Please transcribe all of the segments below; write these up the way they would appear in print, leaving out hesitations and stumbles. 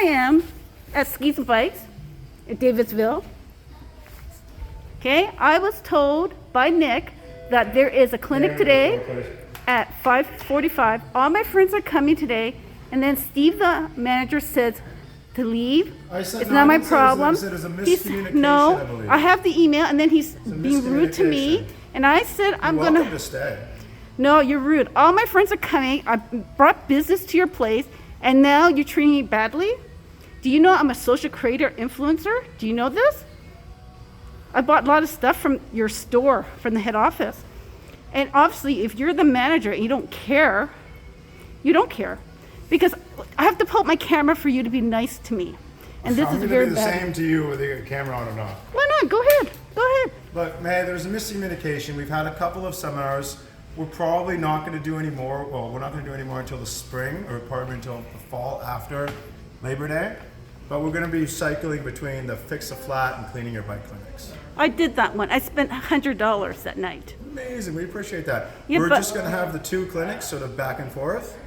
am at Skis and Bikes in Davidsville. Okay, I was told by Nick that there is a clinic today at 5:45. All my friends are coming today, and then Steve, the manager, says to leave. It's not my problem. No, I have the email, and then he's being rude to me, and I said I'm gonna. To stay. No, you're rude. All my friends are coming. I brought business to your place, and now you're treating me badly? Do you know I'm a social creator influencer? Do you know this? I bought a lot of stuff from your store, from the head office. And obviously, if you're the manager and you don't care, you don't care. Because I have to pull up my camera for you to be nice to me. And this is very bad. I'm going to be the same to you whether you got a camera on or not. Why not? Go ahead. Go ahead. Look, May, there's a miscommunication. We've had a couple of seminars. We're probably not going to do any more. Well, we're not going to do any more until the spring, or probably until the fall after Labor Day. But we're going to be cycling between the Fix a Flat and Cleaning Your Bike clinics. I did that one. I spent $100 that night. Amazing. We appreciate that. Yeah, we're just going to have the two clinics sort of back and forth.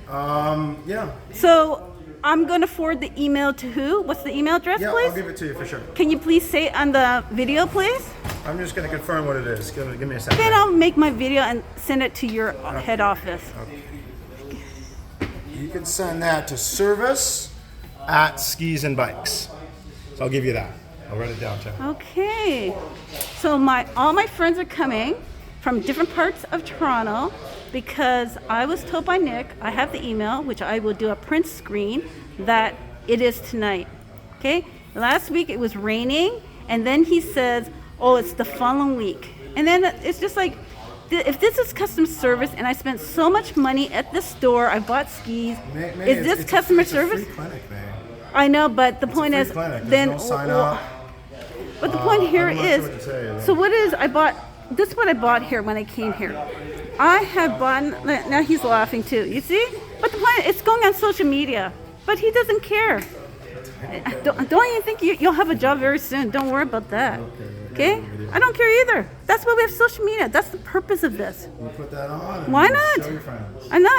Yeah. So I'm going to forward the email to who? What's the email address, Yeah, please? I'll give it to you for sure. Can you please say it on the video, please? I'm just going to confirm what it is. Give me a second. Then I'll make my video and send it to your head office. Okay. You can send that to service@Skis and Bikes. So I'll give you that. I'll write it down too. Okay. So all my friends are coming from different parts of Toronto because I was told by Nick, I have the email, which I will do a print screen, that it is tonight. Okay? Last week it was raining, and then he says, oh, it's the following week. And then it's just like, if this is customer service and I spent so much money at the store, I bought skis, is this customer service? It's a free clinic, man. I know, but the point is, then no sign up. But the point here I'm not is, sure what to say, so what is, this is what I bought here when I came here. I have bought, now he's laughing too, you see? But the point, it's going on social media, but he doesn't care. Don't you think you'll have a job very soon? Don't worry about that. Okay? I don't care either. That's why we have social media. That's the purpose of this. You put that on. Why not? Show your friends. I'm not.